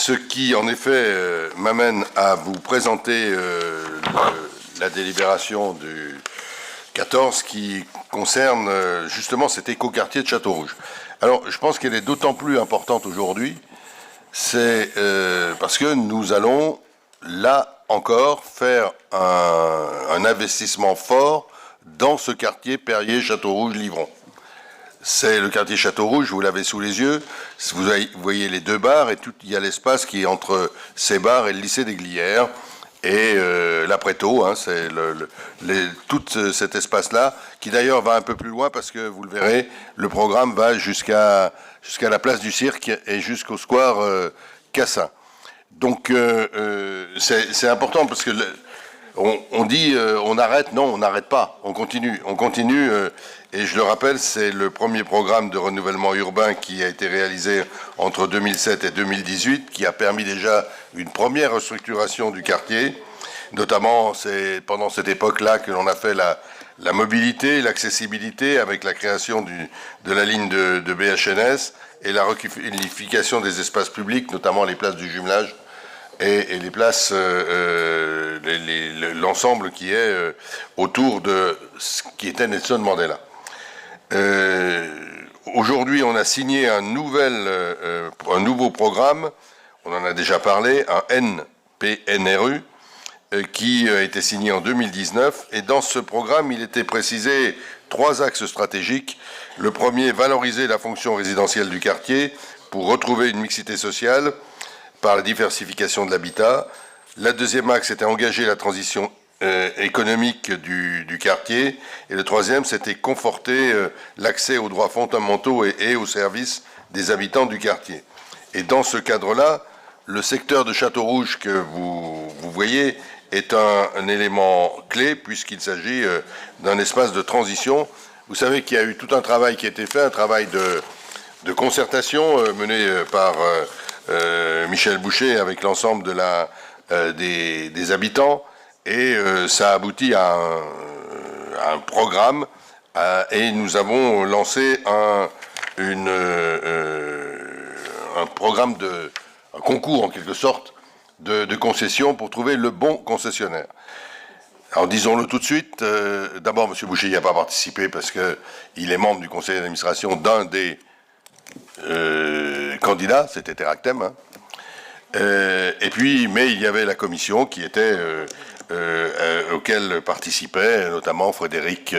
Ce qui, en effet, m'amène à vous présenter la délibération du 14 qui concerne justement cet écoquartier de Château-Rouge. Alors, je pense qu'elle est d'autant plus importante aujourd'hui, c'est parce que nous allons, là encore, faire un investissement fort dans ce quartier Perrier-Château-Rouge-Livron. C'est le quartier Château-Rouge, vous l'avez sous les yeux. Vous voyez les deux bars et il y a l'espace qui est entre ces bars et le lycée des Glières. Et l'apréto, hein, c'est tout cet espace-là, qui d'ailleurs va un peu plus loin parce que, vous le verrez, le programme va jusqu'à la place du Cirque et jusqu'au square Cassin. Donc c'est important parce que on dit on arrête, non, on n'arrête pas, on continue. Et je le rappelle, c'est le premier programme de renouvellement urbain qui a été réalisé entre 2007 et 2018, qui a permis déjà une première restructuration du quartier. Notamment, c'est pendant cette époque-là que l'on a fait la mobilité, l'accessibilité avec la création de la ligne de BHNS et la requalification des espaces publics, notamment les places du jumelage et les places, l'ensemble qui est autour de ce qui était Nelson Mandela. Aujourd'hui, on a signé un nouveau programme, on en a déjà parlé, un NPNRU, qui a été signé en 2019. Et dans ce programme, il était précisé 3 axes stratégiques. Le premier, valoriser la fonction résidentielle du quartier pour retrouver une mixité sociale par la diversification de l'habitat. Le deuxième axe, c'était engager la transition économique du quartier. Et le troisième, c'était conforter l'accès aux droits fondamentaux et aux services des habitants du quartier. Et dans ce cadre-là, le secteur de Château-Rouge que vous voyez est un élément clé puisqu'il s'agit d'un espace de transition. Vous savez qu'il y a eu tout un travail qui a été fait, un travail de concertation mené par Michel Boucher avec l'ensemble des habitants. Et ça a abouti à un programme et nous avons lancé un programme un concours en quelque sorte de concession pour trouver le bon concessionnaire. Alors disons-le tout de suite, d'abord M. Boucher n'y a pas participé parce qu'il est membre du conseil d'administration d'un des candidats, c'était Teractem, hein. Et puis, mais il y avait la commission qui était auquel participaient notamment Frédéric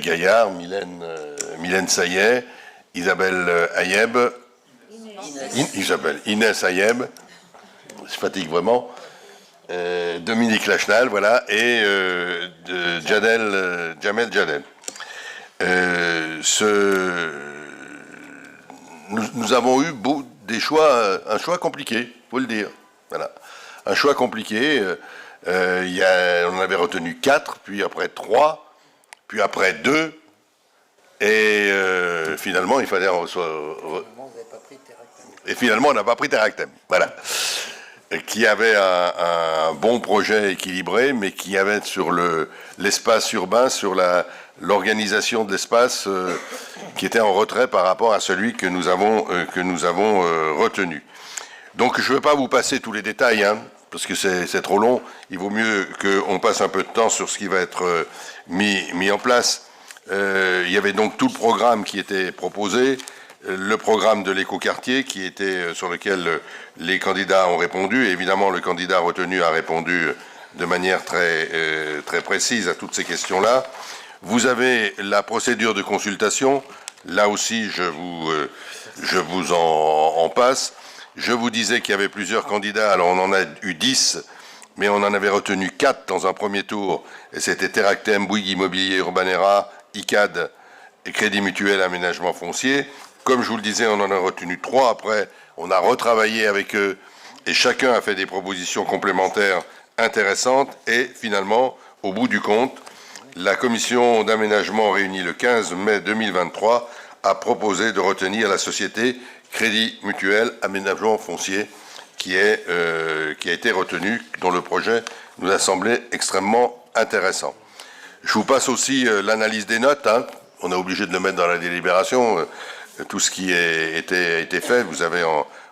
Gaillard, Mylène Saillet, Isabelle Ayeb, Inès Ayeb, je fatigue vraiment, Dominique Lachenal, voilà, et Jamel Jadel. Nous avons eu un choix compliqué, faut le dire. Voilà, un choix compliqué. On avait retenu 4, puis après 3, puis après 2, et finalement il fallait et finalement on n'a pas pris Teractem. Voilà, qui avait un bon projet équilibré, mais qui avait sur l'espace urbain, sur l'organisation de l'espace, qui était en retrait par rapport à celui que nous avons retenu. Donc je ne vais pas vous passer tous les détails, hein, parce que c'est trop long. Il vaut mieux qu'on passe un peu de temps sur ce qui va être mis en place. Il y avait donc tout le programme qui était proposé, le programme de l'écoquartier sur lequel les candidats ont répondu. Et évidemment, le candidat retenu a répondu de manière très précise à toutes ces questions-là. Vous avez la procédure de consultation. Là aussi, je vous en passe. Je vous disais qu'il y avait plusieurs candidats. Alors, on en a eu 10, mais on en avait retenu 4 dans un premier tour. Et c'était Teractem, Bouygues Immobilier, Urbanera, ICAD et Crédit Mutuel Aménagement Foncier. Comme je vous le disais, on en a retenu 3. Après, on a retravaillé avec eux et chacun a fait des propositions complémentaires intéressantes. Et finalement, au bout du compte, la commission d'aménagement réunie le 15 mai 2023 a proposé de retenir la société Crédit Mutuel Aménagement Foncier qui a été retenue, dont le projet nous a semblé extrêmement intéressant. Je vous passe aussi l'analyse des notes, hein. On est obligé de le mettre dans la délibération, tout ce qui a été fait, vous avez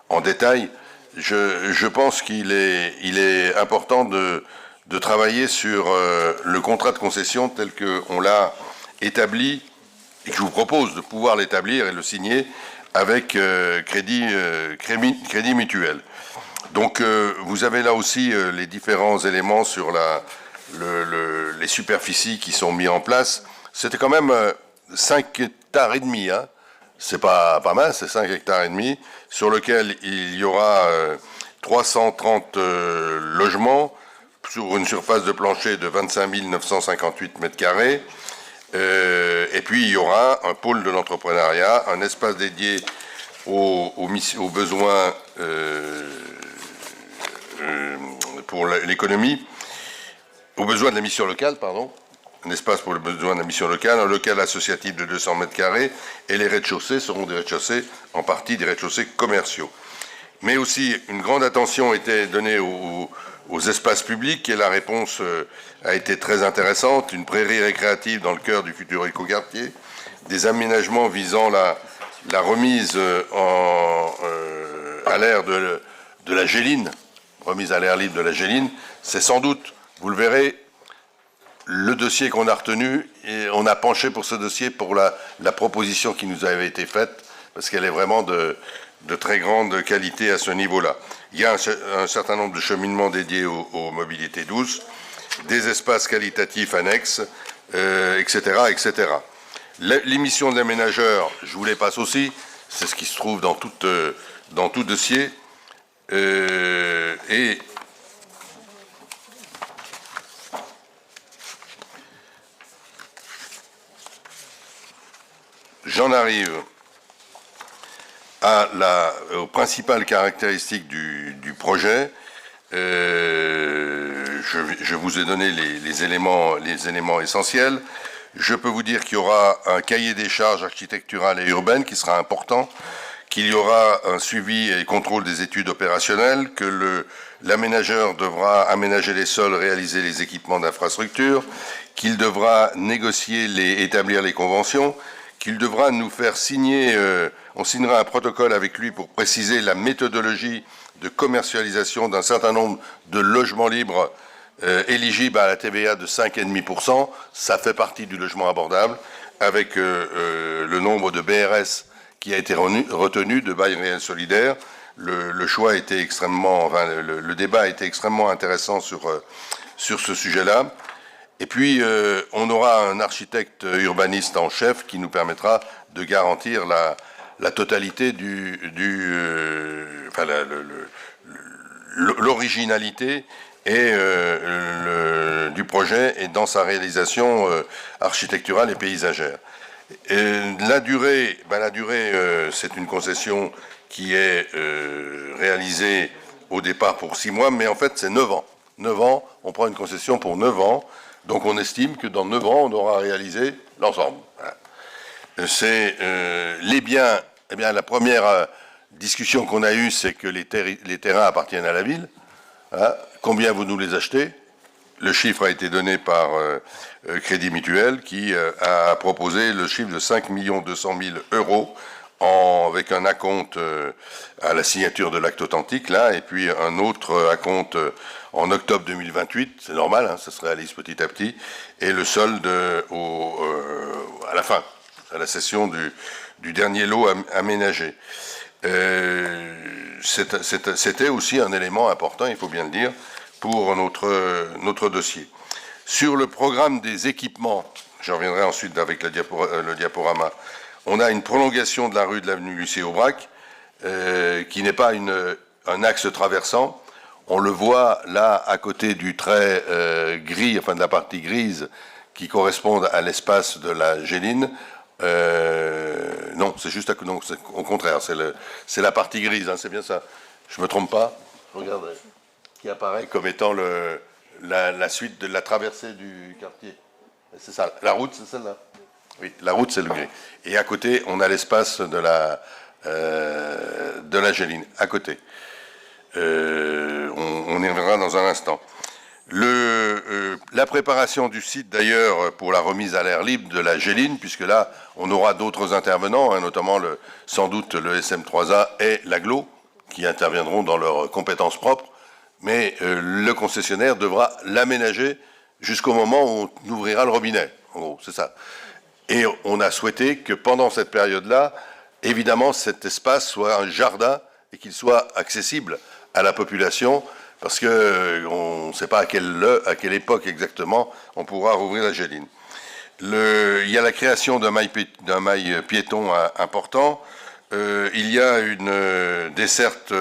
en détail. je pense qu'il est important de travailler sur le contrat de concession tel qu'on l'a établi et que je vous propose de pouvoir l'établir et le signer avec Crédit Mutuel. Donc vous avez là aussi les différents éléments sur les superficies qui sont mis en place. C'était quand même 5 hectares et demi, hein. C'est pas mal, c'est 5 hectares et demi, sur lequel il y aura 330 logements sur une surface de plancher de 25 958 mètres carrés. Et puis il y aura un pôle de l'entrepreneuriat, un espace dédié aux besoins pour l'économie, aux besoins de la mission locale, pardon, un espace pour le besoin de la mission locale, un local associatif de 200 mètres carrés, et les rez-de-chaussée seront des rez-de-chaussée, en partie des rez-de-chaussée commerciaux. Mais aussi, une grande attention était donnée aux espaces publics, et la réponse a été très intéressante. Une prairie récréative dans le cœur du futur écoquartier, des aménagements visant la remise à l'air de la Géline, remise à l'air libre de la Géline, c'est sans doute, vous le verrez, le dossier qu'on a retenu, et on a penché pour ce dossier pour la proposition qui nous avait été faite, parce qu'elle est vraiment de très grande qualité à ce niveau-là. Il y a un certain nombre de cheminements dédiés aux mobilités douces, des espaces qualitatifs annexes, etc., etc. Les missions de l'aménageur, je vous les passe aussi, c'est ce qui se trouve dans tout dossier. Et j'en arrive aux principales caractéristiques du projet. Je vous ai donné les éléments essentiels. Je peux vous dire qu'il y aura un cahier des charges architecturales et urbaines qui sera important, qu'il y aura un suivi et contrôle des études opérationnelles, que l'aménageur devra aménager les sols, réaliser les équipements d'infrastructure, qu'il devra négocier établir les conventions, qu'il devra nous faire signer, on signera un protocole avec lui pour préciser la méthodologie de commercialisation d'un certain nombre de logements libres éligibles à la TVA de 5,5%. Ça fait partie du logement abordable, avec le nombre de BRS qui a été retenu, de bail réel solidaire. Le choix a été extrêmement, enfin, le débat a été extrêmement intéressant sur ce sujet-là. Et puis, on aura un architecte urbaniste en chef qui nous permettra de garantir la totalité l'originalité et du projet et dans sa réalisation architecturale et paysagère. Et la durée, c'est une concession qui est réalisée au départ pour 6 mois, mais en fait c'est 9 ans. 9 ans, on prend une concession pour 9 ans, donc on estime que dans 9 ans, on aura réalisé l'ensemble. Voilà. C'est les biens, eh bien la première discussion qu'on a eue, c'est que les terrains appartiennent à la ville. Hein. Combien vous nous les achetez? Le chiffre a été donné par Crédit Mutuel qui a proposé le chiffre de 5 200 000 euros avec un acompte à la signature de l'acte authentique, là, et puis un autre acompte en octobre 2028, c'est normal, hein, ça se réalise petit à petit, et le solde à la fin, à la cession du dernier lot aménagé. C'était aussi un élément important, il faut bien le dire, pour notre dossier. Sur le programme des équipements, j'en reviendrai ensuite avec le diaporama, on a une prolongation de la rue de l'avenue Lucé-Aubrac, qui n'est pas un axe traversant. On le voit là, à côté du trait gris, enfin de la partie grise, qui correspond à l'espace de la Géline. Non, c'est juste non, au contraire, c'est la partie grise, hein, c'est bien ça. Je me trompe pas? Regardez, qui apparaît comme étant la suite de la traversée du quartier. C'est ça, la route, c'est celle-là. Oui, la route, c'est le gris. Et à côté, on a l'espace de la Géline, à côté. On y reviendra dans un instant. La préparation du site, d'ailleurs, pour la remise à l'air libre de la Géline, puisque là, on aura d'autres intervenants, hein, notamment sans doute le SM3A et l'Aglo, qui interviendront dans leurs compétences propres, mais le concessionnaire devra l'aménager jusqu'au moment où on ouvrira le robinet. En gros, c'est ça. Et on a souhaité que pendant cette période-là, évidemment, cet espace soit un jardin et qu'il soit accessible à la population, parce qu'on ne sait pas à quelle époque exactement on pourra rouvrir la Géline. Il y a la création d'un mail piéton important. Il y a une desserte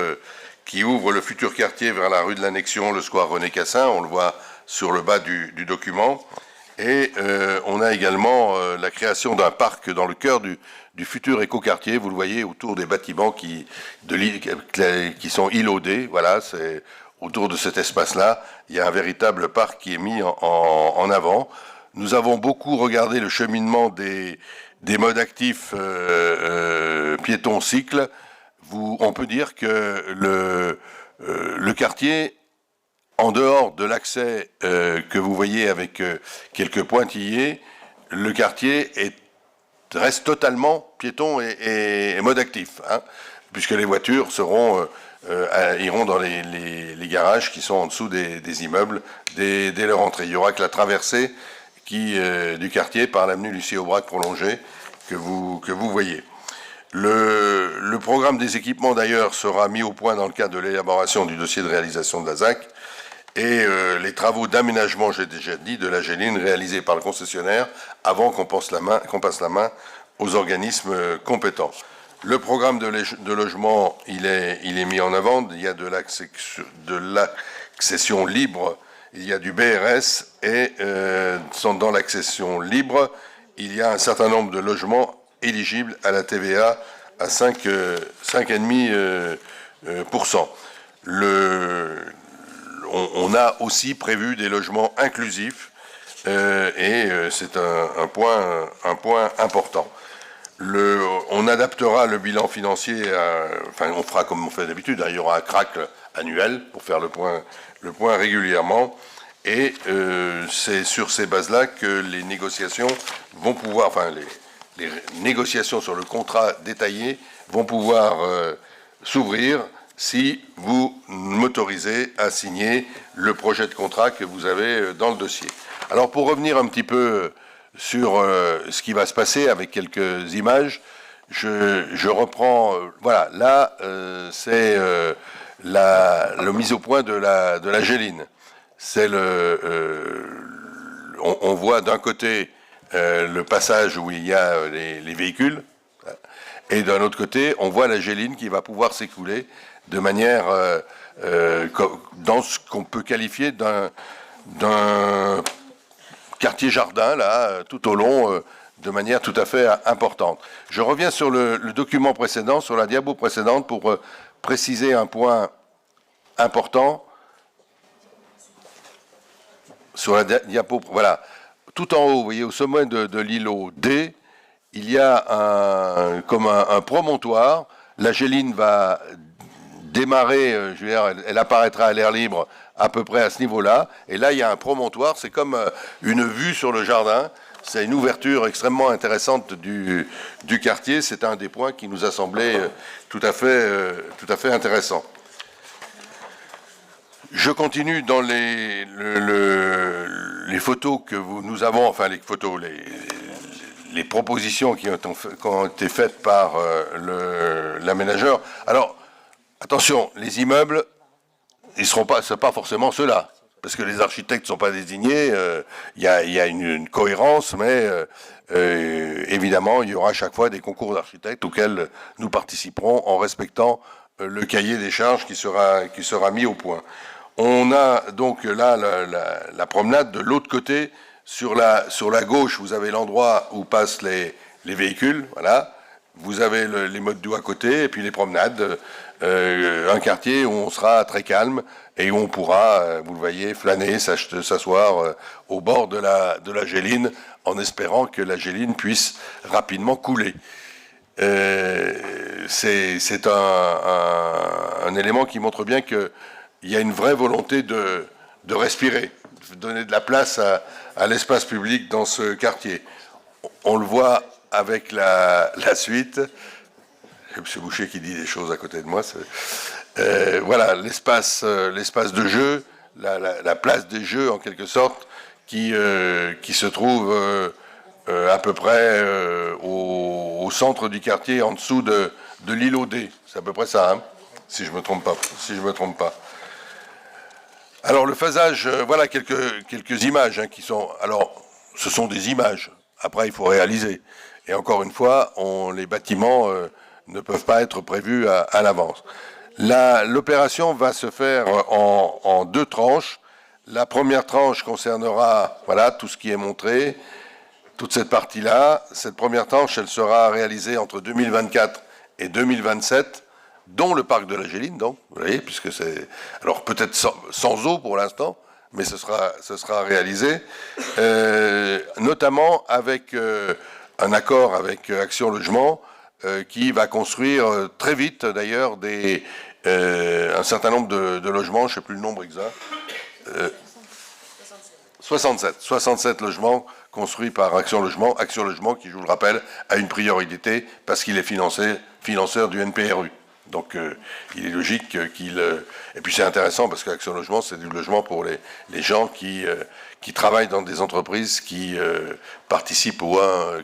qui ouvre le futur quartier vers la rue de l'Annexion, le square René Cassin, on le voit sur le bas du document. Et on a également la création d'un parc dans le cœur du futur écoquartier. Vous le voyez autour des bâtiments qui sont îlodés. Voilà, c'est autour de cet espace-là. Il y a un véritable parc qui est mis en avant. Nous avons beaucoup regardé le cheminement des modes actifs piétons cycle. On peut dire que le quartier, en dehors de l'accès que vous voyez avec quelques pointillés, le quartier reste totalement piéton et mode actif, hein, puisque les voitures iront dans les garages qui sont en dessous des immeubles dès leur entrée. Il n'y aura que la traversée du quartier par l'avenue Lucie Aubrac prolongée que vous voyez. Le programme des équipements, d'ailleurs, sera mis au point dans le cadre de l'élaboration du dossier de réalisation de la ZAC, et les travaux d'aménagement, j'ai déjà dit, de la Géline réalisés par le concessionnaire avant qu'on passe la main aux organismes compétents. Le programme de logement, il est mis en avant. Il y a de l'accession libre, il y a du BRS, et dans l'accession libre, il y a un certain nombre de logements éligibles à la TVA à 5,5%. On a aussi prévu des logements inclusifs et c'est un point important. On adaptera le bilan financier, on fera comme on fait d'habitude, hein, il y aura un CRAC annuel pour faire le point régulièrement, et c'est sur ces bases-là que les négociations vont pouvoir, les négociations sur le contrat détaillé vont pouvoir s'ouvrir si vous m'autorisez à signer le projet de contrat que vous avez dans le dossier. Alors, pour revenir un petit peu sur ce qui va se passer avec quelques images, je reprends, voilà, là, c'est la mise au point de la Géline. C'est on voit d'un côté le passage où il y a les véhicules, et d'un autre côté, on voit la Géline qui va pouvoir s'écouler de manière dans ce qu'on peut qualifier d'un quartier jardin, là, tout au long, de manière tout à fait importante. Je reviens sur le document précédent, sur la diapo précédente, pour préciser un point important. Sur la diapo, voilà. Tout en haut, vous voyez, au sommet de l'îlot D, il y a comme un promontoire. La Géline va démarrer, je veux dire, elle apparaîtra à l'air libre à peu près à ce niveau-là. Et là, il y a un promontoire, c'est comme une vue sur le jardin. C'est une ouverture extrêmement intéressante du quartier. C'est un des points qui nous a semblé tout à fait intéressant. Je continue dans les photos que nous avons, enfin les photos, les propositions qui ont été faites par l'aménageur. Alors, attention, les immeubles, c'est pas forcément ceux-là, parce que les architectes ne sont pas désignés. Il y a une cohérence, mais évidemment, il y aura à chaque fois des concours d'architectes auxquels nous participerons en respectant le cahier des charges qui sera mis au point. On a donc là la promenade de l'autre côté. Sur la gauche, vous avez l'endroit où passent les véhicules, voilà. Vous avez les modes doux à côté, et puis les promenades. Un quartier où on sera très calme et où on pourra, vous le voyez, flâner, s'asseoir au bord de la Géline, en espérant que la Géline puisse rapidement couler. C'est un élément qui montre bien qu'il y a une vraie volonté de respirer, de donner de la place à l'espace public dans ce quartier. On le voit avec la suite. M. Boucher qui dit des choses à côté de moi. Voilà, l'espace de jeu, la place des jeux en quelque sorte, qui se trouve à peu près au centre du quartier, en dessous de l'îlot D. C'est à peu près ça, hein, si je me trompe pas. Alors le phasage, voilà quelques images hein, qui sont. Alors, ce sont des images. Après, il faut réaliser. Et encore une fois, les bâtiments ne peuvent pas être prévus à l'avance. L'opération va se faire en 2 tranches. La première tranche concernera, voilà, tout ce qui est montré, toute cette partie-là. Cette première tranche, elle sera réalisée entre 2024 et 2027, dont le parc de la Géline, donc, vous voyez, puisque c'est... Alors, peut-être sans eau pour l'instant, mais ce sera réalisé, notamment avec un accord avec Action Logement, qui va construire très vite, d'ailleurs, un certain nombre de logements, je ne sais plus le nombre exact, 67 logements construits par Action Logement qui, je vous le rappelle, a une priorité parce qu'il est financeur du NPRU. Donc il est logique qu'il... Et puis c'est intéressant parce qu'Action Logement, c'est du logement pour les gens qui travaillent dans des entreprises qui participent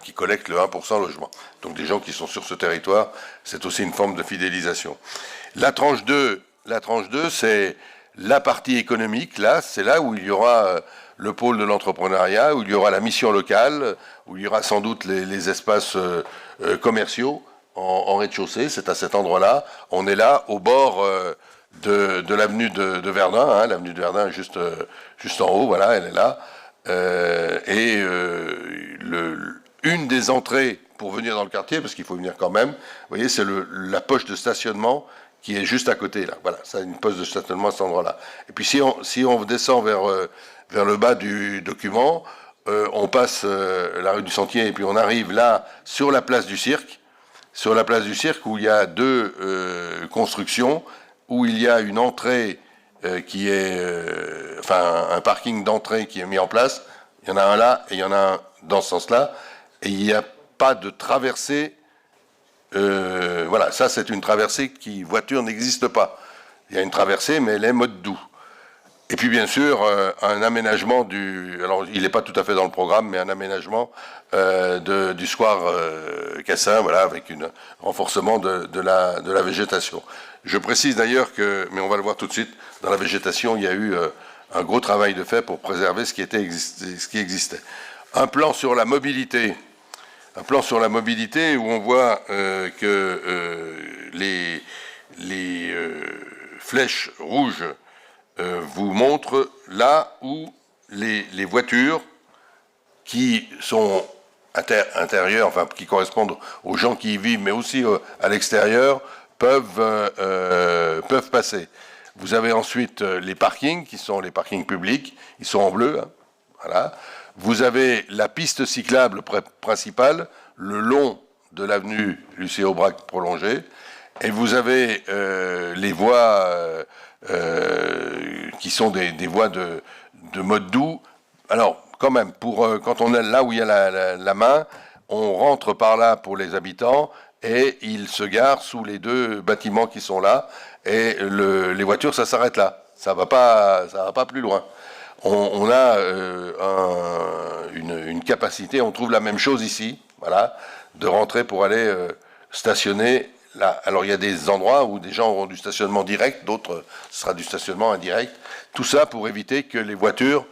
qui collectent le 1% logement. Donc des gens qui sont sur ce territoire, c'est aussi une forme de fidélisation. La tranche 2, c'est la partie économique. Là, c'est là où il y aura le pôle de l'entrepreneuriat, où il y aura la mission locale, où il y aura sans doute les espaces commerciaux en rez-de-chaussée. C'est à cet endroit-là. On est là, au bord de l'avenue de Verdun. Hein, l'avenue de Verdun est juste en haut, voilà, elle est là. Une des entrées pour venir dans le quartier, parce qu'il faut venir quand même, vous voyez, c'est la poche de stationnement qui est juste à côté, là. Voilà, ça a une poche de stationnement à cet endroit-là. Et puis si on descend vers le bas du document, on passe la rue du Sentier et puis on arrive là, sur la place du Cirque, où il y a 2 constructions, où il y a une entrée qui est... un parking d'entrée qui est mis en place. Il y en a un là et il y en a un dans ce sens-là. Et il n'y a pas de traversée. Voilà, ça c'est une traversée qui, voiture, n'existe pas. Il y a une traversée, mais elle est mode doux. Et puis bien sûr, un aménagement alors il n'est pas tout à fait dans le programme, mais un aménagement du square Cassin, voilà, avec un renforcement de la végétation. Je précise d'ailleurs mais on va le voir tout de suite, dans la végétation, il y a eu un gros travail de fait pour préserver ce qui existait. Un plan sur la mobilité où on voit que les flèches rouges vous montrent là où les voitures qui sont intérieures, enfin qui correspondent aux gens qui y vivent, mais aussi à l'extérieur, peuvent passer. Vous avez ensuite les parkings, qui sont les parkings publics, ils sont en bleu, hein, voilà. Vous avez la piste cyclable principale, le long de l'avenue Lucien Aubrac prolongée, et vous avez les voies qui sont des voies de mode doux. Alors, quand même, quand on est là où il y a la main, on rentre par là pour les habitants, et ils se garent sous les 2 bâtiments qui sont là, et les voitures, ça s'arrête là. Ça va pas plus loin. On a une capacité, on trouve la même chose ici, voilà, de rentrer pour aller stationner là. Alors il y a des endroits où des gens auront du stationnement direct, d'autres ce sera du stationnement indirect. Tout ça pour éviter que les voitures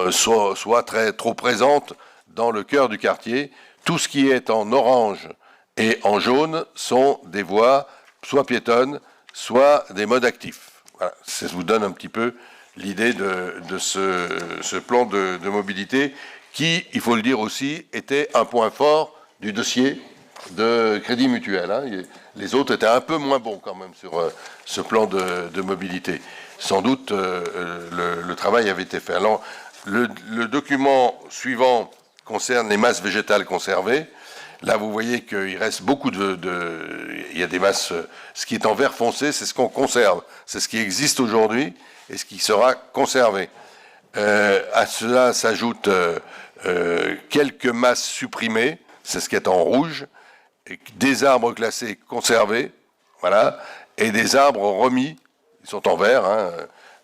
soient trop présentes dans le cœur du quartier. Tout ce qui est en orange et en jaune sont des voies soit piétonnes, soit des modes actifs. Voilà, ça vous donne un petit peu l'idée de ce plan de mobilité qui, il faut le dire aussi, était un point fort du dossier de Crédit Mutuel. Hein. Les autres étaient un peu moins bons quand même sur ce plan de mobilité. Sans doute, le travail avait été fait. Alors, le document suivant concerne les masses végétales conservées. Là, vous voyez qu'il reste beaucoup il y a des masses... Ce qui est en vert foncé, c'est ce qu'on conserve. C'est ce qui existe aujourd'hui et ce qui sera conservé. À cela s'ajoutent quelques masses supprimées, c'est ce qui est en rouge, et des arbres classés conservés, voilà, et des arbres remis, ils sont en vert, hein,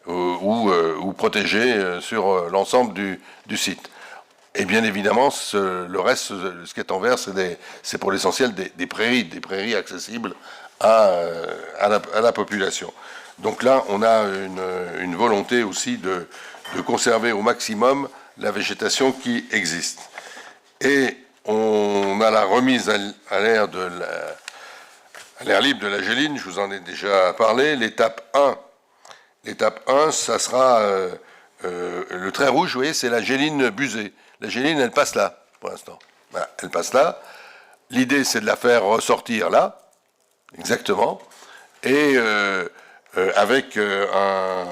ou protégés sur l'ensemble du site. Et bien évidemment, le reste, ce qui est en vert, c'est pour l'essentiel des prairies accessibles à la population. Donc là, on a une volonté aussi de conserver au maximum la végétation qui existe. Et on a la remise à l'air libre de la géline, je vous en ai déjà parlé. L'étape 1, ça sera le trait rouge, vous voyez, c'est la géline busée. La géline, elle passe là, pour l'instant. Voilà, elle passe là. L'idée, c'est de la faire ressortir là, exactement, et avec la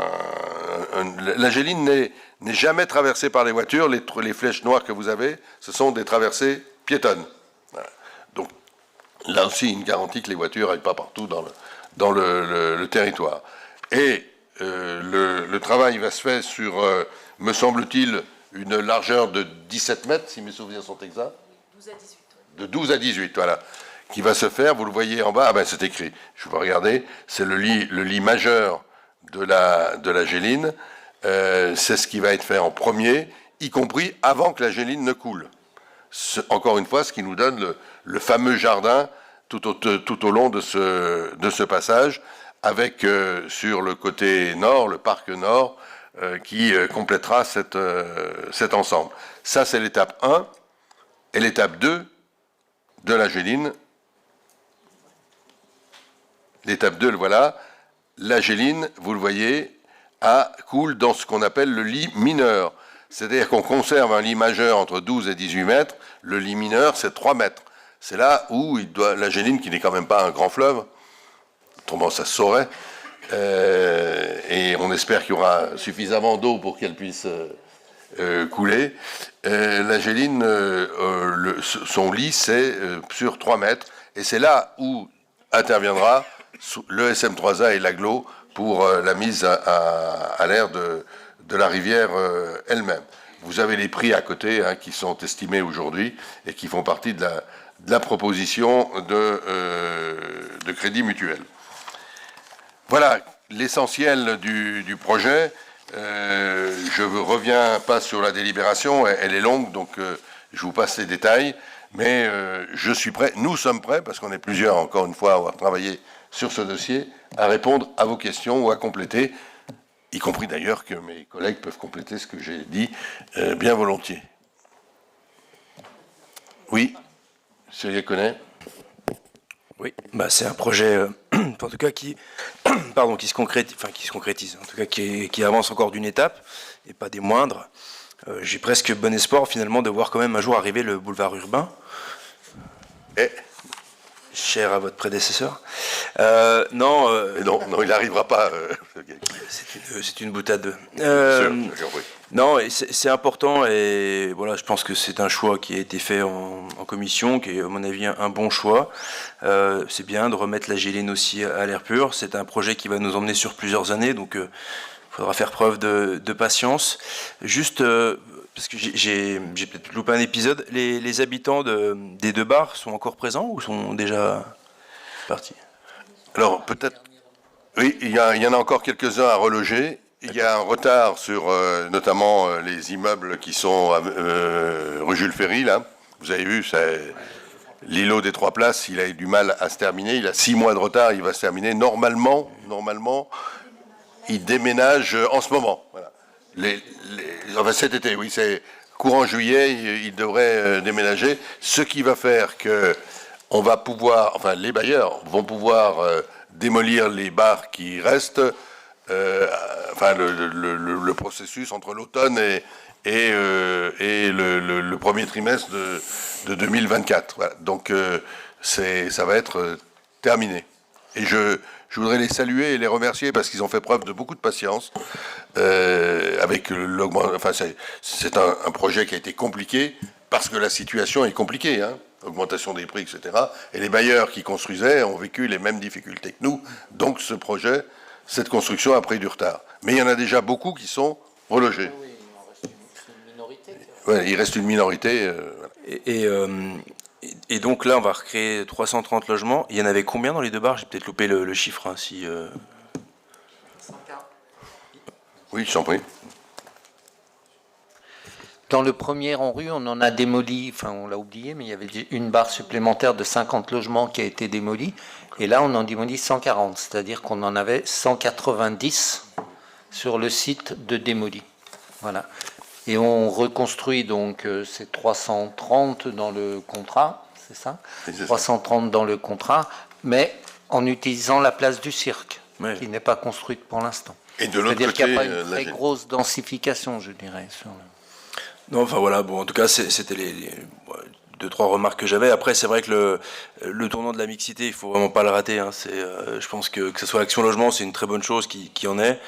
géline n'est jamais traversée par les voitures. Les flèches noires que vous avez, ce sont des traversées piétonnes. Voilà. Donc, là aussi, une garantie que les voitures n'aillent pas partout dans le territoire. Et le travail va se faire sur, me semble-t-il, une largeur de 17 mètres, si mes souvenirs sont exacts. 12 à 18. De 12 à 18, voilà. Qui va se faire, vous le voyez en bas, ah ben c'est écrit, je vais regarder, c'est le lit majeur de la géline, c'est ce qui va être fait en premier, y compris avant que la géline ne coule. Encore une fois, ce qui nous donne le fameux jardin tout au long de ce passage, avec sur le côté nord, le parc nord, qui complétera cet ensemble. Ça, c'est l'étape 1. Et l'étape 2 de la géline, l'étape 2, voilà, la géline, vous le voyez, coule dans ce qu'on appelle le lit mineur. C'est-à-dire qu'on conserve un lit majeur entre 12 et 18 mètres, le lit mineur, c'est 3 mètres. C'est là où la géline, qui n'est quand même pas un grand fleuve, autrement ça se saurait, et on espère qu'il y aura suffisamment d'eau pour qu'elle puisse couler. La géline, son lit, c'est sur 3 mètres, et c'est là où interviendra le SM3A et l'AGLO pour la mise à l'air de la rivière elle-même. Vous avez les prix à côté, hein, qui sont estimés aujourd'hui et qui font partie de la proposition de crédit mutuel. Voilà l'essentiel du projet. Je ne reviens pas sur la délibération, elle est longue, donc je vous passe les détails, mais je suis prêt, nous sommes prêts, parce qu'on est plusieurs, encore une fois, à avoir travaillé sur ce dossier, à répondre à vos questions ou à compléter, y compris d'ailleurs que mes collègues peuvent compléter ce que j'ai dit bien volontiers. Oui, M. Yaconnais. Oui, bah c'est un projet, en tout cas qui se concrétise, en tout cas qui avance encore d'une étape et pas des moindres. J'ai presque bon espoir finalement de voir quand même un jour arriver le boulevard urbain, cher à votre prédécesseur. Non, il n'arrivera pas. c'est une boutade. Sûr, non, c'est important et voilà, je pense que c'est un choix qui a été fait en commission, qui est à mon avis un bon choix. C'est bien de remettre la géline aussi à l'air pur. C'est un projet qui va nous emmener sur plusieurs années, donc il faudra faire preuve de patience. Juste, parce que j'ai peut-être loupé un épisode, les habitants des deux bars sont encore présents ou sont déjà partis? Alors peut-être, oui, il y en a encore quelques-uns à reloger. Il y a un retard sur notamment les immeubles qui sont rue Jules Ferry, là. Vous avez vu, l'îlot des 3 places, il a eu du mal à se terminer. Il a 6 mois de retard, il va se terminer. Normalement, il déménage en ce moment. Voilà. Enfin, cet été, oui, c'est courant juillet, il devrait déménager. Ce qui va faire que on va pouvoir, enfin, les bailleurs vont pouvoir démolir les bars qui restent. Enfin, le processus entre l'automne et le premier trimestre de 2024. Voilà. Donc, ça va être terminé. Et je voudrais les saluer et les remercier parce qu'ils ont fait preuve de beaucoup de patience. Avec enfin, c'est un projet qui a été compliqué parce que la situation est compliquée, hein, augmentation des prix, etc. Et les bailleurs qui construisaient ont vécu les mêmes difficultés que nous. Donc, cette construction a pris du retard. Mais il y en a déjà beaucoup qui sont relogés. Oui, il en reste une minorité. Ouais, il reste une minorité. Et Et donc là, on va recréer 330 logements. Il y en avait combien dans les deux bars? J'ai peut-être loupé le chiffre. Hein, si, Oui, je t'en prie. Dans le premier en rue, on en a démoli, enfin on l'a oublié, mais il y avait une barre supplémentaire de 50 logements qui a été démolie. Et là, on en démolit 140, c'est-à-dire qu'on en avait 190 sur le site de démoli. Voilà. Et on reconstruit donc ces 330 dans le contrat, c'est ça? 330 dans le contrat, mais en utilisant la place du cirque, Ouais. qui n'est pas construite pour l'instant. Et de l'autre C'est-à-dire qu'il n'y a côté, pas une très grosse densification, je dirais. Sur le... Non, enfin voilà, bon, en tout cas, c'était les deux, trois remarques que j'avais. Après, c'est vrai que le tournant de la mixité, il faut vraiment pas le rater. Hein. Je pense que ce soit Action Logement, c'est une très bonne chose qui en est.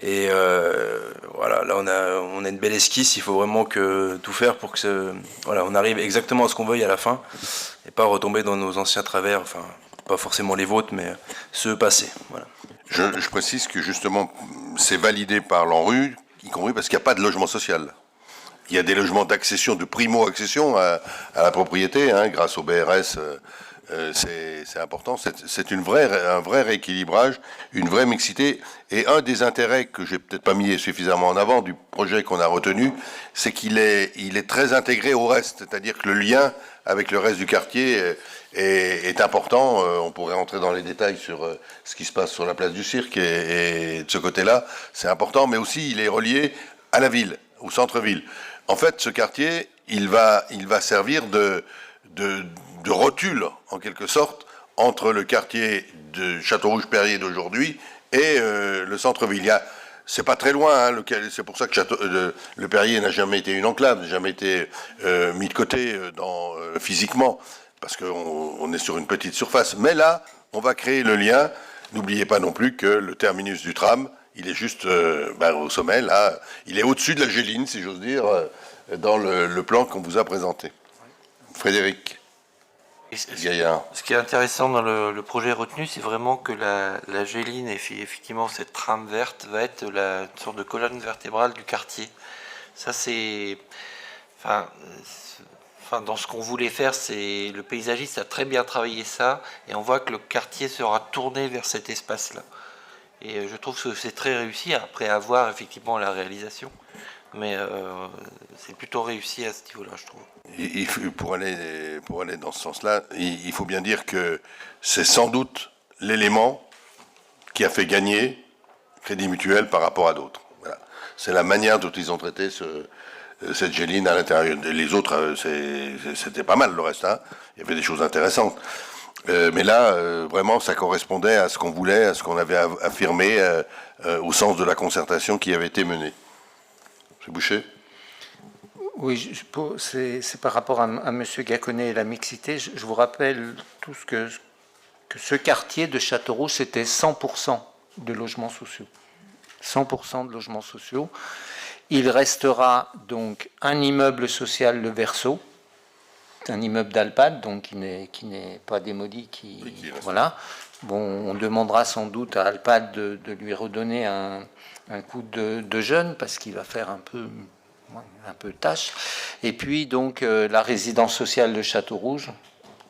Et voilà, là, on a une belle esquisse. Il faut vraiment tout faire pour que voilà, on arrive exactement à ce qu'on veuille à la fin et pas retomber dans nos anciens travers. Enfin, pas forcément les vôtres, mais ceux passés. Voilà. je précise que justement, c'est validé par l'ANRU, y compris parce qu'il n'y a pas de logement social. Il y a des logements d'accession, de primo-accession à la propriété, hein, grâce au BRS. C'est important. C'est un vrai rééquilibrage, une vraie mixité. Et un des intérêts que j'ai peut-être pas mis suffisamment en avant du projet qu'on a retenu, c'est qu'il est très intégré au reste. C'est-à-dire que le lien avec le reste du quartier est important. On pourrait entrer dans les détails sur ce qui se passe sur la place du Cirque et de ce côté-là, c'est important. Mais aussi, il est relié à la ville, au centre-ville. En fait, ce quartier, il va servir de rotule, en quelque sorte, entre le quartier de Château-Rouge-Perrier d'aujourd'hui et le centre-ville. C'est pas très loin, hein, c'est pour ça que le Perrier n'a jamais été une enclave, n'a jamais été mis de côté physiquement, parce qu'on est sur une petite surface. Mais là, on va créer le lien. N'oubliez pas non plus que le terminus du tram, il est juste au sommet, là. Il est au-dessus de la Géline, si j'ose dire, dans le plan qu'on vous a présenté. Frédéric Gaillard. Ce qui est intéressant dans le projet retenu, c'est vraiment que la Géline, et effectivement cette trame verte, va être une sorte de colonne vertébrale du quartier. Ça, c'est... Enfin, dans ce qu'on voulait faire, c'est le paysagiste a très bien travaillé ça, et on voit que le quartier sera tourné vers cet espace-là. Et je trouve que c'est très réussi, après avoir effectivement la réalisation. Mais c'est plutôt réussi à ce niveau-là, je trouve. Pour aller dans ce sens-là, il faut bien dire que c'est sans doute l'élément qui a fait gagner Crédit Mutuel par rapport à d'autres. Voilà. C'est la manière dont ils ont traité cette géline à l'intérieur. Les autres, c'était pas mal le reste. Hein. Il y avait des choses intéressantes. Mais là, vraiment, ça correspondait à ce qu'on voulait, à ce qu'on avait affirmé au sens de la concertation qui avait été menée. M. Boucher? Oui, c'est par rapport à M. Gacquenay et la mixité. Je vous rappelle tous que ce quartier de Châteaurouge, c'était 100% de logements sociaux. 100% de logements sociaux. Il restera donc un immeuble social, le Verseau, un immeuble d'Alpad, donc qui n'est pas démoli, voilà. Bon, on demandera sans doute à Alpad de lui redonner un coup de jeune parce qu'il va faire un peu tâche. Et puis donc la résidence sociale de Château-Rouge,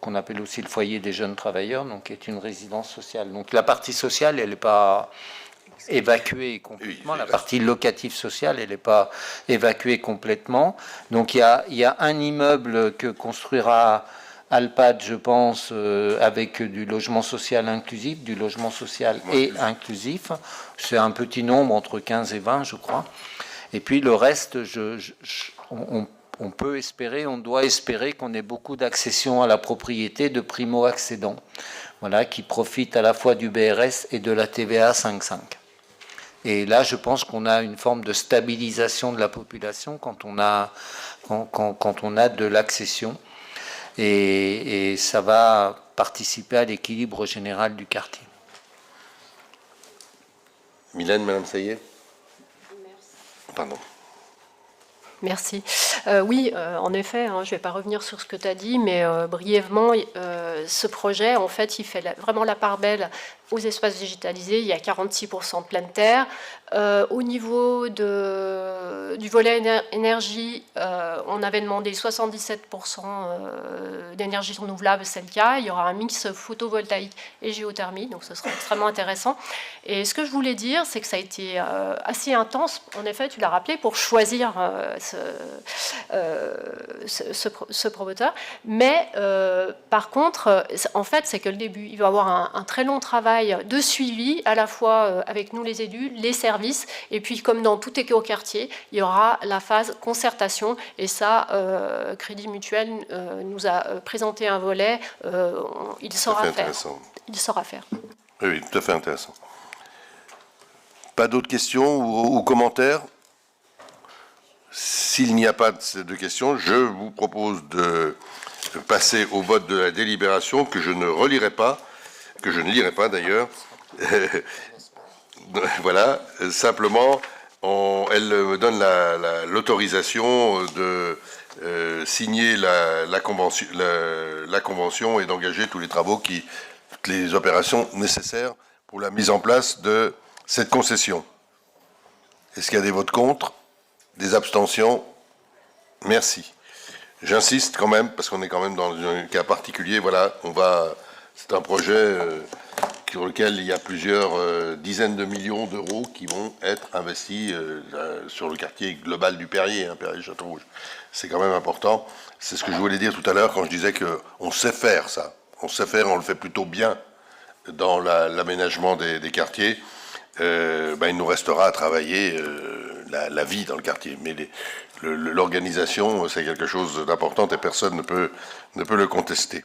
qu'on appelle aussi le foyer des jeunes travailleurs, donc qui est une résidence sociale. Donc la partie sociale, elle n'est pas évacuée complètement. La partie locative sociale, elle n'est pas évacuée complètement. Donc il y a un immeuble que construira Alpad, je pense, avec du logement social inclusif, du logement social et inclusif. C'est un petit nombre, entre 15 et 20, je crois. Et puis le reste, on peut espérer, on doit espérer qu'on ait beaucoup d'accession à la propriété de primo-accédants, voilà, qui profitent à la fois du BRS et de la TVA 5,5. Et là, je pense qu'on a une forme de stabilisation de la population quand on a de l'accession. Et ça va participer à l'équilibre général du quartier. Mylène, Madame Saillet. Merci. Pardon. Merci. Oui, en effet, hein, je ne vais pas revenir sur ce que tu as dit, mais brièvement, ce projet, en fait, il fait vraiment la part belle aux espaces digitalisés, il y a 46% de pleine terre. Au niveau du volet énergie, on avait demandé 77% d'énergie renouvelable, c'est le cas. Il y aura un mix photovoltaïque et géothermie, donc ce sera extrêmement intéressant. Et ce que je voulais dire, c'est que ça a été assez intense, en effet, tu l'as rappelé, pour choisir ce promoteur. Mais par contre, en fait, c'est que le début. Il va y avoir un très long travail de suivi, à la fois avec nous les élus, les services, et puis comme dans tout éco-quartier, il y aura la phase concertation, et ça, Crédit Mutuel nous a présenté un volet, il saura faire. Il saura faire. Oui, tout à fait intéressant. Pas d'autres questions ou commentaires? S'il n'y a pas de questions, je vous propose de passer au vote de la délibération que je ne relirai pas, que je ne lirai pas d'ailleurs. Voilà, simplement, elle me donne l'autorisation de signer la convention et d'engager tous les travaux, toutes les opérations nécessaires pour la mise en place de cette concession. Est-ce qu'il y a des votes contre? Des abstentions? Merci. J'insiste quand même, parce qu'on est quand même dans un cas particulier. Voilà, c'est un projet sur lequel il y a plusieurs dizaines de millions d'euros qui vont être investis sur le quartier global du Perrier, Perrier-Château-Rouge. C'est quand même important. C'est ce que je voulais dire tout à l'heure quand je disais qu'on sait faire ça. On sait faire, on le fait plutôt bien dans l'aménagement des quartiers. Il nous restera à travailler la vie dans le quartier. Mais l'organisation, c'est quelque chose d'important et personne ne peut le contester.